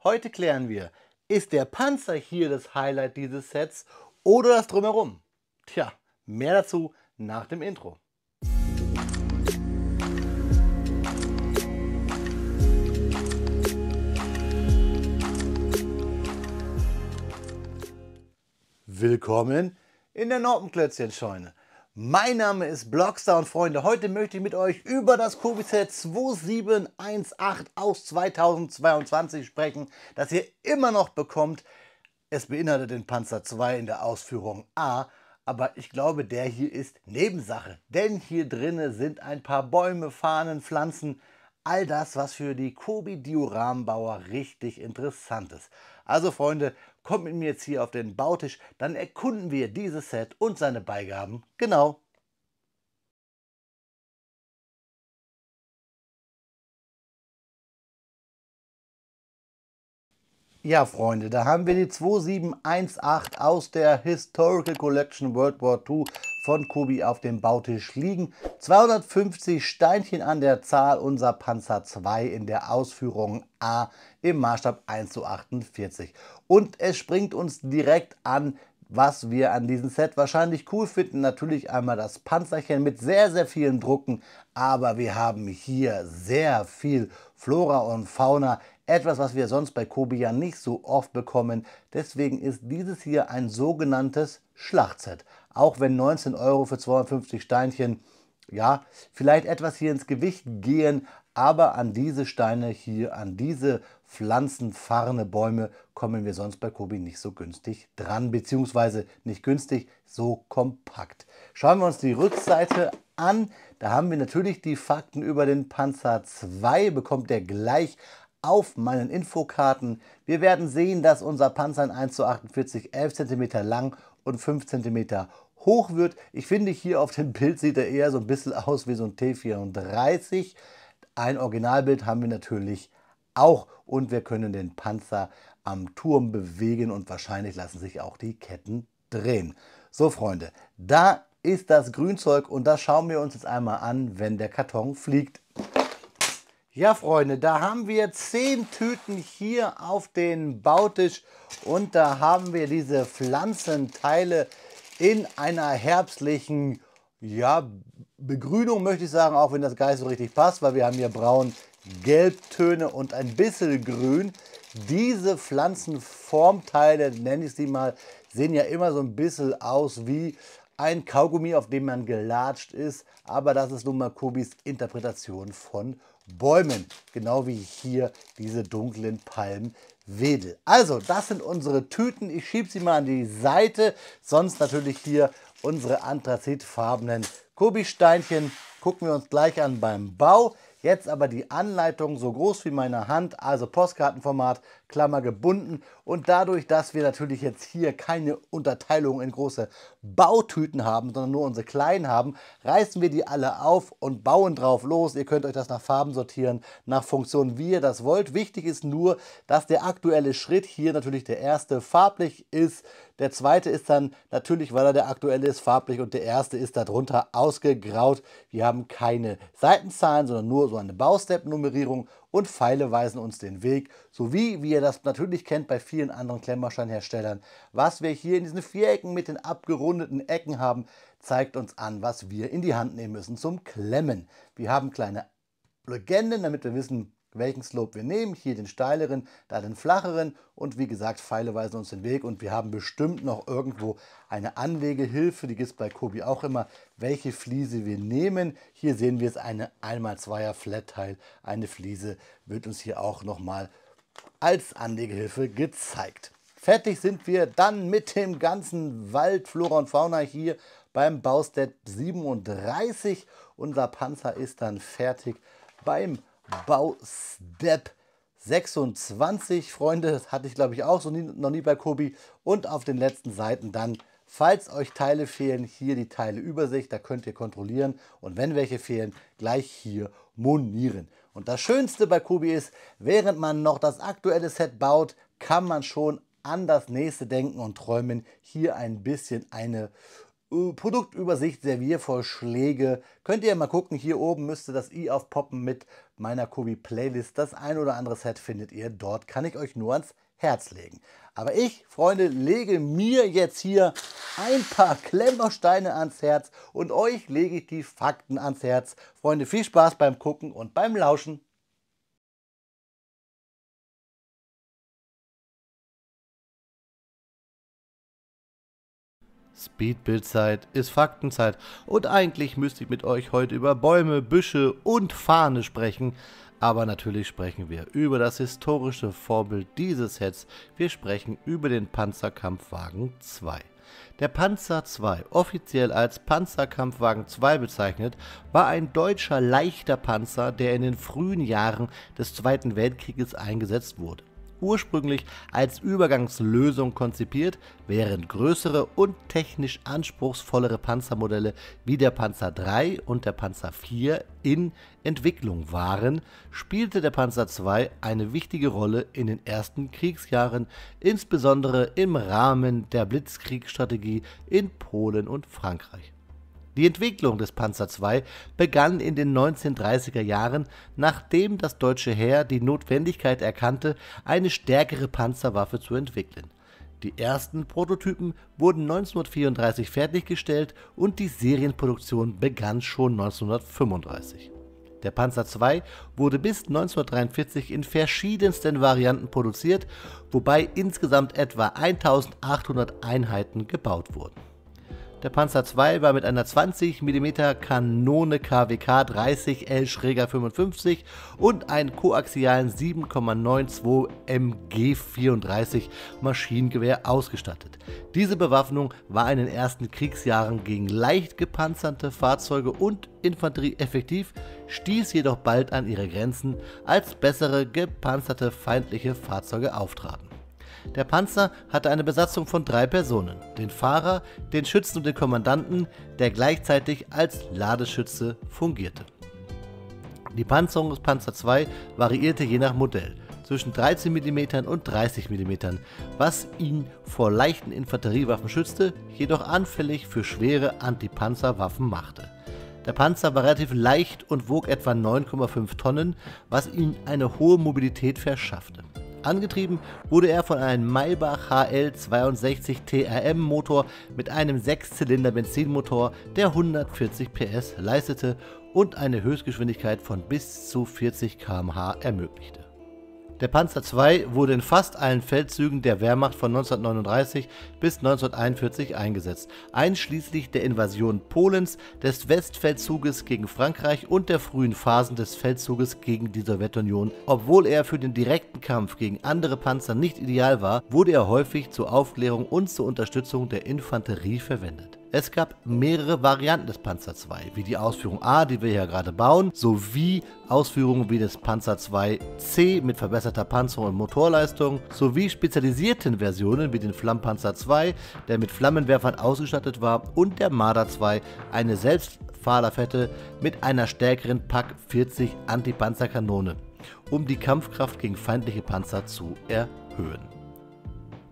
Heute klären wir, ist der Panzer hier das Highlight dieses Sets oder das Drumherum? Tja, mehr dazu nach dem Intro. Willkommen in der Norpenklötzchenscheune. Mein Name ist Blockstar und Freunde, heute möchte ich mit euch über das Kobi-Set 2718 aus 2022 sprechen, das ihr immer noch bekommt. Es beinhaltet den Panzer II in der Ausführung A, aber ich glaube, der hier ist Nebensache, denn hier drinne sind ein paar Bäume, Fahnen, Pflanzen, all das, was für die Kobi-Dioramenbauer richtig interessant ist. Also Freunde, kommt mit mir jetzt hier auf den Bautisch, dann erkunden wir dieses Set und seine Beigaben genau. Ja, Freunde, da haben wir die 2718 aus der Historical Collection World War II von Kobi auf dem Bautisch liegen. 250 Steinchen an der Zahl, unser Panzer II in der Ausführung A im Maßstab 1:48. Und es springt uns direkt an, was wir an diesem Set wahrscheinlich cool finden. Natürlich einmal das Panzerchen mit sehr, sehr vielen Drucken, aber wir haben hier sehr viel Flora und Fauna. Etwas, was wir sonst bei Kobi ja nicht so oft bekommen. Deswegen ist dieses hier ein sogenanntes Schlachtset. Auch wenn 19 € für 250 Steinchen, ja, vielleicht etwas hier ins Gewicht gehen, aber an diese Steine hier, an diese pflanzenfarne Bäume kommen wir sonst bei Kobi nicht so günstig dran, beziehungsweise nicht günstig, so kompakt. Schauen wir uns die Rückseite an. Da haben wir natürlich die Fakten über den Panzer II, bekommt der gleich auf meinen Infokarten. Wir werden sehen, dass unser Panzer in 1:48 11 cm lang und 5 cm hoch wird. Ich finde, hier auf dem Bild sieht er eher so ein bisschen aus wie so ein T34. Ein Originalbild haben wir natürlich auch und wir können den Panzer am Turm bewegen und wahrscheinlich lassen sich auch die Ketten drehen. So Freunde, da ist das Grünzeug und das schauen wir uns jetzt einmal an, wenn der Karton fliegt. Ja, Freunde, da haben wir 10 Tüten hier auf den Bautisch und da haben wir diese Pflanzenteile in einer herbstlichen, ja, Begrünung, möchte ich sagen, auch wenn das gar nicht so richtig passt, weil wir haben hier braun-gelbtöne und ein bisschen grün. Diese Pflanzenformteile, nenne ich sie mal, sehen ja immer so ein bisschen aus wie ein Kaugummi, auf dem man gelatscht ist, aber das ist nun mal Kobis Interpretation von Bäumen, genau wie hier diese dunklen Palmwedel. Also, das sind unsere Tüten. Ich schiebe sie mal an die Seite. Sonst natürlich hier unsere anthrazitfarbenen Kobi-Steinchen. Gucken wir uns gleich an beim Bau. Jetzt aber die Anleitung so groß wie meine Hand, also Postkartenformat, Klammer gebunden. Und dadurch, dass wir natürlich jetzt hier keine Unterteilung in große Bautüten haben, sondern nur unsere kleinen haben, reißen wir die alle auf und bauen drauf los. Ihr könnt euch das nach Farben sortieren, nach Funktion, wie ihr das wollt. Wichtig ist nur, dass der aktuelle Schritt hier natürlich der erste farblich ist. Der zweite ist dann natürlich, weil er der aktuelle ist, farblich und der erste ist darunter ausgegraut. Wir haben keine Seitenzahlen, sondern nur so eine Baustep-Nummerierung und Pfeile weisen uns den Weg, sowie, wie ihr das natürlich kennt bei vielen anderen Klemmbausteinherstellern, was wir hier in diesen Vierecken mit den abgerundeten Ecken haben, zeigt uns an, was wir in die Hand nehmen müssen zum Klemmen. Wir haben kleine Legenden, damit wir wissen, welchen Slope wir nehmen. Hier den steileren, da den flacheren und wie gesagt, Pfeile weisen uns den Weg und wir haben bestimmt noch irgendwo eine Anlegehilfe, die gibt es bei Kobi auch immer, welche Fliese wir nehmen. Hier sehen wir es, eine 1x2er Flat-Teil, eine Fliese wird uns hier auch nochmal als Anlegehilfe gezeigt. Fertig sind wir dann mit dem ganzen Wald, Flora und Fauna hier beim Baustep 37. Unser Panzer ist dann fertig beim Baustep 26, Freunde, das hatte ich glaube ich auch noch nie bei Kobi. Und auf den letzten Seiten dann, falls euch Teile fehlen, hier die Teileübersicht, da könnt ihr kontrollieren und wenn welche fehlen, gleich hier monieren. Und das Schönste bei Kobi ist, während man noch das aktuelle Set baut, kann man schon an das nächste denken und träumen, hier ein bisschen eine Produktübersicht, Serviervorschläge. Könnt ihr mal gucken, hier oben müsste das i aufpoppen mit meiner Kobi Playlist. Das ein oder andere Set findet ihr dort, kann ich euch nur ans Herz legen. Aber ich, Freunde, lege mir jetzt hier ein paar Klemmbausteine ans Herz und euch lege ich die Fakten ans Herz. Freunde, viel Spaß beim Gucken und beim Lauschen. Speedbildzeit ist Faktenzeit und eigentlich müsste ich mit euch heute über Bäume, Büsche und Fahne sprechen, aber natürlich sprechen wir über das historische Vorbild dieses Sets. Wir sprechen über den Panzerkampfwagen 2. Der Panzer II, offiziell als Panzerkampfwagen 2 bezeichnet, war ein deutscher leichter Panzer, der in den frühen Jahren des Zweiten Weltkrieges eingesetzt wurde. Ursprünglich als Übergangslösung konzipiert, während größere und technisch anspruchsvollere Panzermodelle wie der Panzer III und der Panzer IV in Entwicklung waren, spielte der Panzer II eine wichtige Rolle in den ersten Kriegsjahren, insbesondere im Rahmen der Blitzkriegsstrategie in Polen und Frankreich. Die Entwicklung des Panzer II begann in den 1930er Jahren, nachdem das deutsche Heer die Notwendigkeit erkannte, eine stärkere Panzerwaffe zu entwickeln. Die ersten Prototypen wurden 1934 fertiggestellt und die Serienproduktion begann schon 1935. Der Panzer II wurde bis 1943 in verschiedensten Varianten produziert, wobei insgesamt etwa 1800 Einheiten gebaut wurden. Der Panzer II war mit einer 20 mm Kanone KWK 30L-55 und einem koaxialen 7,92 MG34 Maschinengewehr ausgestattet. Diese Bewaffnung war in den ersten Kriegsjahren gegen leicht gepanzerte Fahrzeuge und Infanterie effektiv, stieß jedoch bald an ihre Grenzen, als bessere gepanzerte feindliche Fahrzeuge auftraten. Der Panzer hatte eine Besatzung von 3 Personen, den Fahrer, den Schützen und den Kommandanten, der gleichzeitig als Ladeschütze fungierte. Die Panzerung des Panzer II variierte je nach Modell zwischen 13 mm und 30 mm, was ihn vor leichten Infanteriewaffen schützte, jedoch anfällig für schwere Antipanzerwaffen machte. Der Panzer war relativ leicht und wog etwa 9,5 Tonnen, was ihm eine hohe Mobilität verschaffte. Angetrieben wurde er von einem Maybach HL62 TRM Motor mit einem 6-Zylinder-Benzinmotor, der 140 PS leistete und eine Höchstgeschwindigkeit von bis zu 40 km/h ermöglichte. Der Panzer II wurde in fast allen Feldzügen der Wehrmacht von 1939 bis 1941 eingesetzt, einschließlich der Invasion Polens, des Westfeldzuges gegen Frankreich und der frühen Phasen des Feldzuges gegen die Sowjetunion. Obwohl er für den direkten Kampf gegen andere Panzer nicht ideal war, wurde er häufig zur Aufklärung und zur Unterstützung der Infanterie verwendet. Es gab mehrere Varianten des Panzer II, wie die Ausführung A, die wir hier gerade bauen, sowie Ausführungen wie des Panzer II C mit verbesserter Panzerung und Motorleistung, sowie spezialisierten Versionen wie den Flammpanzer II, der mit Flammenwerfern ausgestattet war, und der Marder II, eine Selbstfahrlafette mit einer stärkeren Pak 40 Antipanzerkanone, um die Kampfkraft gegen feindliche Panzer zu erhöhen.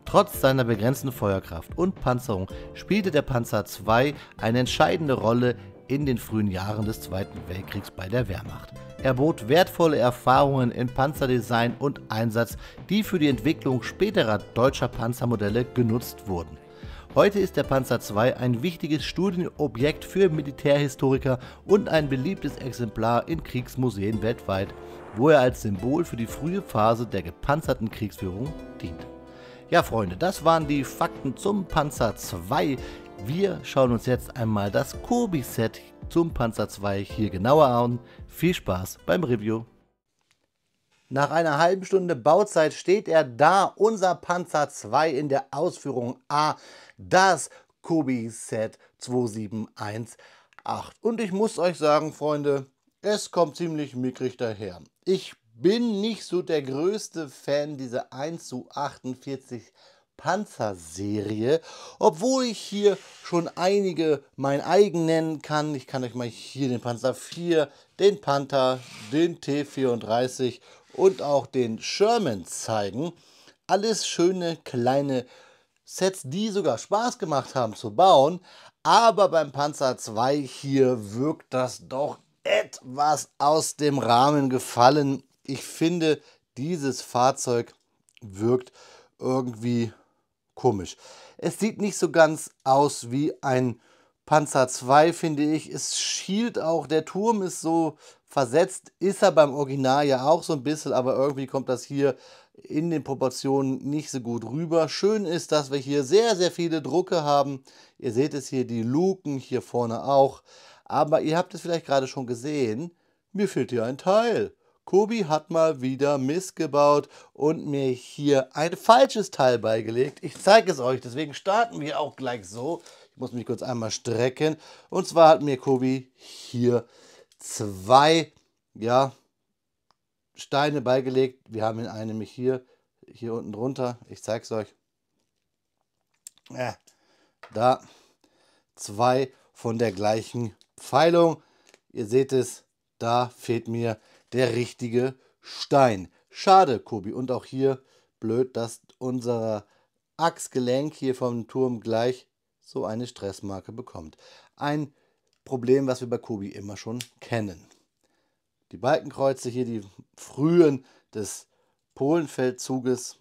Trotz seiner begrenzten Feuerkraft und Panzerung spielte der Panzer II eine entscheidende Rolle in den frühen Jahren des Zweiten Weltkriegs bei der Wehrmacht. Er bot wertvolle Erfahrungen in Panzerdesign und Einsatz, die für die Entwicklung späterer deutscher Panzermodelle genutzt wurden. Heute ist der Panzer II ein wichtiges Studienobjekt für Militärhistoriker und ein beliebtes Exemplar in Kriegsmuseen weltweit, wo er als Symbol für die frühe Phase der gepanzerten Kriegsführung dient. Ja, Freunde, das waren die Fakten zum Panzer II. Wir schauen uns jetzt einmal das Kobi-Set zum Panzer II hier genauer an. Viel Spaß beim Review. Nach einer halben Stunde Bauzeit steht er da, unser Panzer II in der Ausführung A, das Kobi-Set 2718. Und ich muss euch sagen, Freunde, es kommt ziemlich mickrig daher. Ich bin nicht so der größte Fan dieser 1:48 Panzerserie, obwohl ich hier schon einige mein eigen nennen kann. Ich kann euch mal hier den Panzer IV, den Panther, den T34 und auch den Sherman zeigen. Alles schöne kleine Sets, die sogar Spaß gemacht haben zu bauen, aber beim Panzer II hier wirkt das doch etwas aus dem Rahmen gefallen. Ich finde, dieses Fahrzeug wirkt irgendwie komisch. Es sieht nicht so ganz aus wie ein Panzer II, finde ich. Es schielt auch, der Turm ist so versetzt, ist er beim Original ja auch so ein bisschen, aber irgendwie kommt das hier in den Proportionen nicht so gut rüber. Schön ist, dass wir hier sehr, sehr viele Drucke haben. Ihr seht es hier, die Luken hier vorne auch. Aber ihr habt es vielleicht gerade schon gesehen, mir fehlt hier ein Teil. Kobi hat mal wieder Mist gebaut und mir hier ein falsches Teil beigelegt. Ich zeige es euch, deswegen starten wir auch gleich so. Ich muss mich kurz einmal strecken. Und zwar hat mir Kobi hier zwei, ja, Steine beigelegt. Wir haben einen nämlich hier unten drunter. Ich zeige es euch. Da zwei von der gleichen Pfeilung. Ihr seht es, da fehlt mir der richtige Stein. Schade, Kobi. Und auch hier blöd, dass unser Achsgelenk hier vom Turm gleich so eine Stressmarke bekommt. Ein Problem, was wir bei Kobi immer schon kennen. Die Balkenkreuze hier, die frühen des Polenfeldzuges,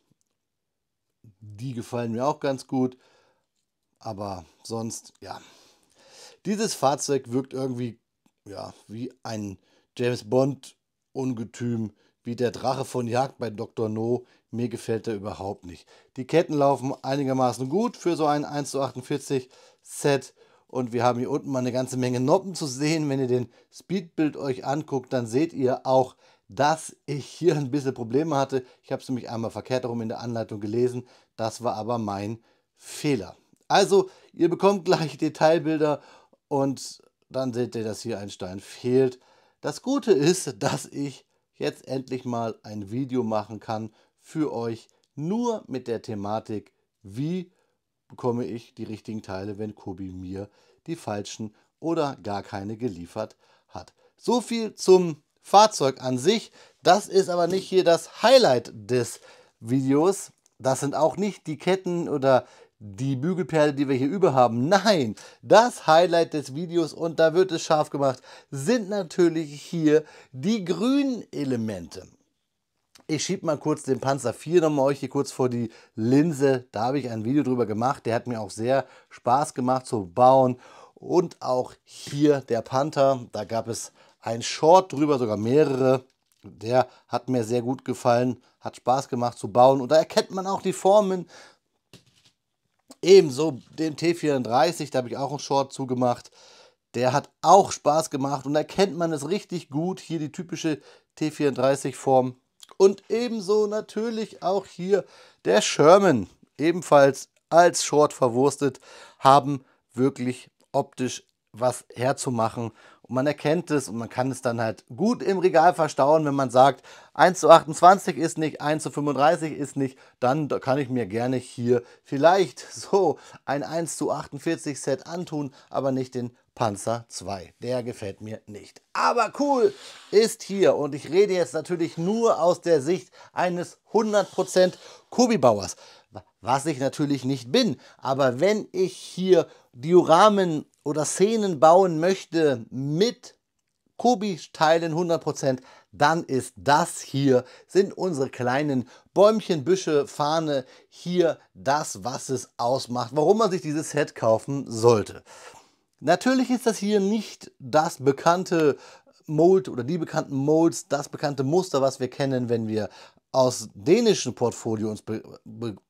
die gefallen mir auch ganz gut. Aber sonst, ja. Dieses Fahrzeug wirkt irgendwie, ja, wie ein James Bond Ungetüm, wie der Drache von Jagd bei Dr. No. Mir gefällt er überhaupt nicht. Die Ketten laufen einigermaßen gut für so ein 1:48 Set. Und wir haben hier unten mal eine ganze Menge Noppen zu sehen. Wenn ihr den Speedbild euch anguckt, dann seht ihr auch, dass ich hier ein bisschen Probleme hatte. Ich habe es nämlich einmal verkehrt herum in der Anleitung gelesen. Das war aber mein Fehler. Also, ihr bekommt gleich Detailbilder und dann seht ihr, dass hier ein Stein fehlt. Das Gute ist, dass ich jetzt endlich mal ein Video machen kann für euch, nur mit der Thematik, wie bekomme ich die richtigen Teile, wenn Kobi mir die falschen oder gar keine geliefert hat. So viel zum Fahrzeug an sich. Das ist aber nicht hier das Highlight des Videos. Das sind auch nicht die Ketten oder die Bügelperle, die wir hier über haben. Nein, das Highlight des Videos, und da wird es scharf gemacht, sind natürlich hier die grünen Elemente. Ich schiebe mal kurz den Panzer IV nochmal euch hier kurz vor die Linse. Da habe ich ein Video drüber gemacht. Der hat mir auch sehr Spaß gemacht zu bauen. Und auch hier der Panther. Da gab es ein Short drüber, sogar mehrere. Der hat mir sehr gut gefallen. Hat Spaß gemacht zu bauen. Und da erkennt man auch die Formen. Ebenso den T34, da habe ich auch einen Short zugemacht. Der hat auch Spaß gemacht und da erkennt man es richtig gut. Hier die typische T34-Form. Und ebenso natürlich auch hier der Sherman, ebenfalls als Short verwurstet, haben wirklich optisch was herzumachen. Und man erkennt es und man kann es dann halt gut im Regal verstauen, wenn man sagt, 1:28 ist nicht, 1:35 ist nicht, dann kann ich mir gerne hier vielleicht so ein 1:48 Set antun, aber nicht den Panzer II. Der gefällt mir nicht. Aber cool ist hier, und ich rede jetzt natürlich nur aus der Sicht eines 100% Kobi-Bauers, was ich natürlich nicht bin. Aber wenn ich hier Dioramen oder Szenen bauen möchte mit Kobi-Teilen 100%, dann ist das hier, sind unsere kleinen Bäumchen, Büsche, Fahne hier das, was es ausmacht, warum man sich dieses Set kaufen sollte. Natürlich ist das hier nicht das bekannte Mold oder die bekannten Molds, das bekannte Muster, was wir kennen, wenn wir aus dänischen Portfolio uns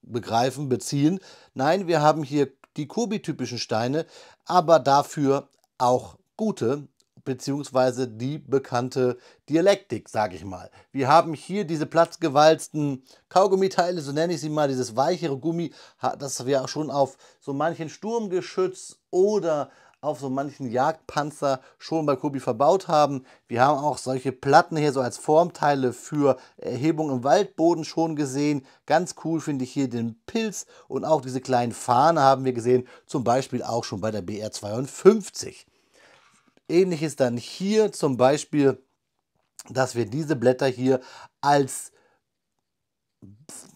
begreifen, beziehen. Nein, wir haben hier die Kobi-typischen Steine, aber dafür auch gute, beziehungsweise die bekannte Dialektik, sage ich mal. Wir haben hier diese platzgewalzten Kaugummiteile, so nenne ich sie mal, dieses weichere Gummi, das wir auch schon auf so manchen Sturmgeschütz oder auf so manchen Jagdpanzer schon bei Kobi verbaut haben. Wir haben auch solche Platten hier so als Formteile für Erhebung im Waldboden schon gesehen. Ganz cool finde ich hier den Pilz, und auch diese kleinen Fahnen haben wir gesehen, zum Beispiel auch schon bei der BR 52. Ähnlich ist dann hier zum Beispiel, dass wir diese Blätter hier als,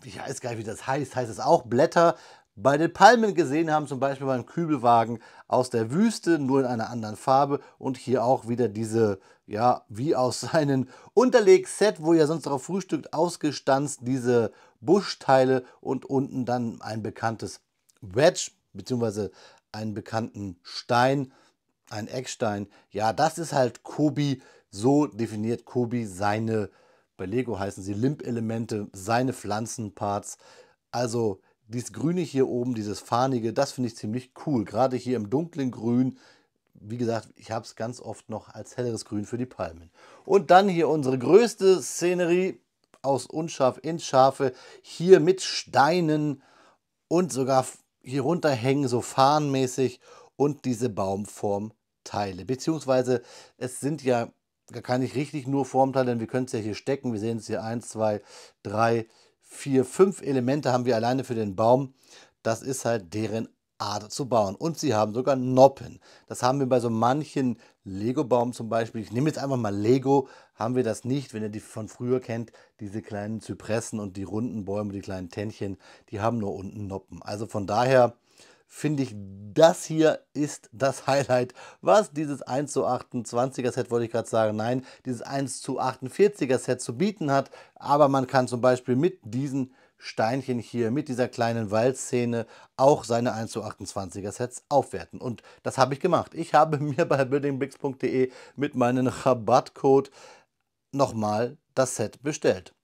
ich weiß gar nicht, wie das heißt es auch Blätter, bei den Palmen gesehen haben, zum Beispiel beim Kübelwagen aus der Wüste, nur in einer anderen Farbe. Und hier auch wieder diese, ja, wie aus seinem Unterlegset, wo ihr sonst darauf frühstückt, ausgestanzt, diese Buschteile und unten dann ein bekanntes Wedge, beziehungsweise einen bekannten Stein, ein Eckstein. Ja, das ist halt Kobi, so definiert Kobi seine, bei Lego heißen sie Limp-Elemente, seine Pflanzenparts. Also dieses Grüne hier oben, dieses Farnige, das finde ich ziemlich cool. Gerade hier im dunklen Grün. Wie gesagt, ich habe es ganz oft noch als helleres Grün für die Palmen. Und dann hier unsere größte Szenerie aus unscharf ins Scharfe. Hier mit Steinen und sogar hier runterhängen, so fahnenmäßig. Und diese Baumformteile. Beziehungsweise es sind ja gar nicht richtig nur Formteile, denn wir können es ja hier stecken. Wir sehen es hier 1, 2, 3, 4, 5 Elemente haben wir alleine für den Baum. Das ist halt deren Art zu bauen. Und sie haben sogar Noppen. Das haben wir bei so manchen Lego-Baum zum Beispiel. Ich nehme jetzt einfach mal Lego. Haben wir das nicht, wenn ihr die von früher kennt. Diese kleinen Zypressen und die runden Bäume, die kleinen Tännchen, die haben nur unten Noppen. Also von daher finde ich, das hier ist das Highlight, was dieses 1:28er Set, wollte ich gerade sagen, nein, dieses 1:48er Set zu bieten hat. Aber man kann zum Beispiel mit diesen Steinchen hier, mit dieser kleinen Waldszene auch seine 1:28er Sets aufwerten. Und das habe ich gemacht. Ich habe mir bei buildingbricks.de mit meinem Rabattcode nochmal das Set bestellt.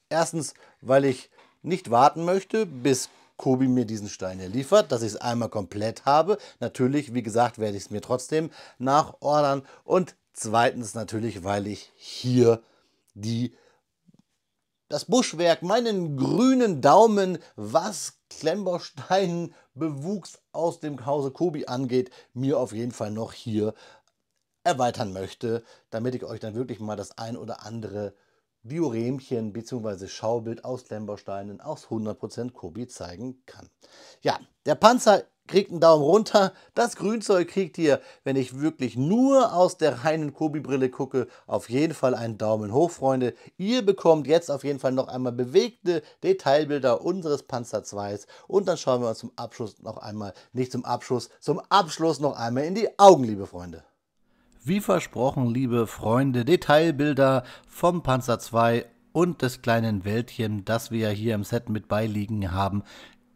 Erstens, weil ich nicht warten möchte, bis Kobi mir diesen Stein hier liefert, dass ich es einmal komplett habe. Natürlich, wie gesagt, werde ich es mir trotzdem nachordern. Und zweitens natürlich, weil ich hier das Buschwerk, meinen grünen Daumen, was Klemmbaustein-Bewuchs aus dem Hause Kobi angeht, mir auf jeden Fall noch hier erweitern möchte, damit ich euch dann wirklich mal das ein oder andere Dioremchen bzw. Schaubild aus Klemmbausteinen aus 100% Kobi zeigen kann. Ja, der Panzer kriegt einen Daumen runter, das Grünzeug kriegt ihr, wenn ich wirklich nur aus der reinen Kobi-Brille gucke, auf jeden Fall einen Daumen hoch, Freunde. Ihr bekommt jetzt auf jeden Fall noch einmal bewegte Detailbilder unseres Panzer 2 und dann schauen wir uns zum Abschluss noch einmal, nicht zum Abschluss, zum Abschluss noch einmal in die Augen, liebe Freunde. Wie versprochen, liebe Freunde, Detailbilder vom Panzer 2 und des kleinen Wäldchen, das wir ja hier im Set mit beiliegen haben,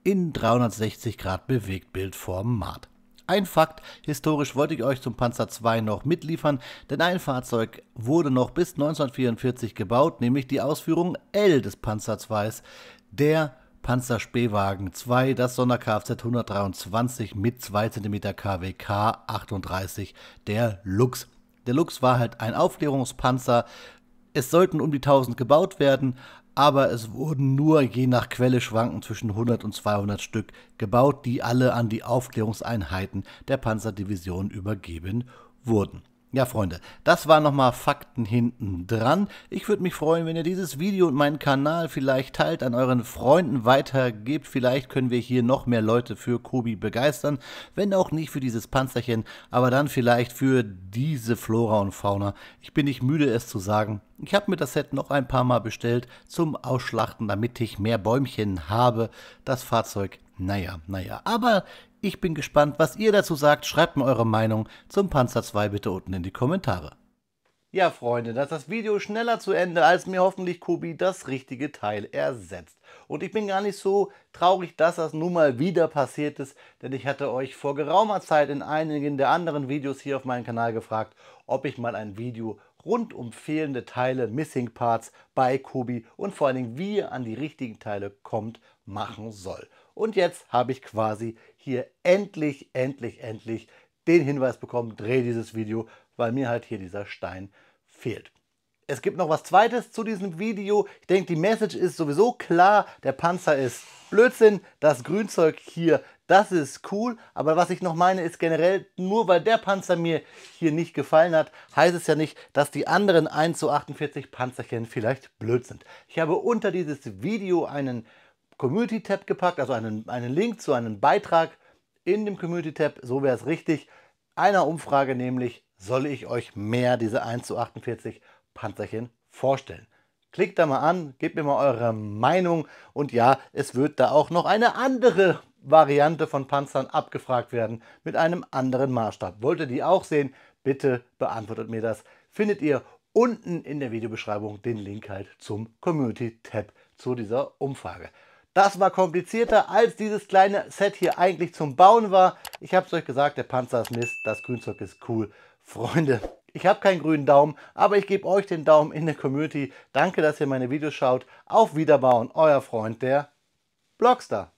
in 360 Grad Bewegtbildformat. Ein Fakt, historisch wollte ich euch zum Panzer 2 noch mitliefern, denn ein Fahrzeug wurde noch bis 1944 gebaut, nämlich die Ausführung L des Panzer 2, der Panzerspähwagen 2, das Sonder-Kfz 123 mit 2 cm KWK 38, der Luchs. Der Luchs war halt ein Aufklärungspanzer. Es sollten um die 1000 gebaut werden, aber es wurden nur je nach Quelle schwanken zwischen 100 und 200 Stück gebaut, die alle an die Aufklärungseinheiten der Panzerdivision übergeben wurden. Ja, Freunde, das waren nochmal Fakten hinten dran. Ich würde mich freuen, wenn ihr dieses Video und meinen Kanal vielleicht teilt, an euren Freunden weitergebt. Vielleicht können wir hier noch mehr Leute für Kobi begeistern. Wenn auch nicht für dieses Panzerchen, aber dann vielleicht für diese Flora und Fauna. Ich bin nicht müde, es zu sagen. Ich habe mir das Set noch ein paar Mal bestellt zum Ausschlachten, damit ich mehr Bäumchen habe. Das Fahrzeug, naja. Aber ich bin gespannt, was ihr dazu sagt. Schreibt mir eure Meinung zum Panzer 2 bitte unten in die Kommentare. Ja, Freunde, das ist das Video schneller zu Ende, als mir hoffentlich Kobi das richtige Teil ersetzt. Und ich bin gar nicht so traurig, dass das nun mal wieder passiert ist, denn ich hatte euch vor geraumer Zeit in einigen der anderen Videos hier auf meinem Kanal gefragt, ob ich mal ein Video rund um fehlende Teile, Missing Parts bei Kobi und vor allen Dingen, wie ihr an die richtigen Teile kommt, machen soll. Und jetzt habe ich quasi hier endlich den Hinweis bekommen, dreh dieses Video, weil mir halt hier dieser Stein fehlt. Es gibt noch was Zweites zu diesem Video. Ich denke, die Message ist sowieso klar. Der Panzer ist Blödsinn. Das Grünzeug hier, das ist cool. Aber was ich noch meine, ist generell, nur weil der Panzer mir hier nicht gefallen hat, heißt es ja nicht, dass die anderen 1:48 Panzerchen vielleicht blöd sind. Ich habe unter dieses Video einen Community-Tab gepackt, also einen Link zu einem Beitrag in dem Community-Tab, so wäre es richtig, einer Umfrage nämlich, soll ich euch mehr diese 1:48 Panzerchen vorstellen. Klickt da mal an, gebt mir mal eure Meinung und ja, es wird da auch noch eine andere Variante von Panzern abgefragt werden mit einem anderen Maßstab. Wollt ihr die auch sehen? Bitte beantwortet mir das. Findet ihr unten in der Videobeschreibung den Link halt zum Community-Tab zu dieser Umfrage. Das war komplizierter, als dieses kleine Set hier eigentlich zum Bauen war. Ich habe es euch gesagt, der Panzer ist Mist, das Grünzeug ist cool. Freunde, ich habe keinen grünen Daumen, aber ich gebe euch den Daumen in der Community. Danke, dass ihr meine Videos schaut. Auf Wiederbauen, euer Freund, der Blockstar.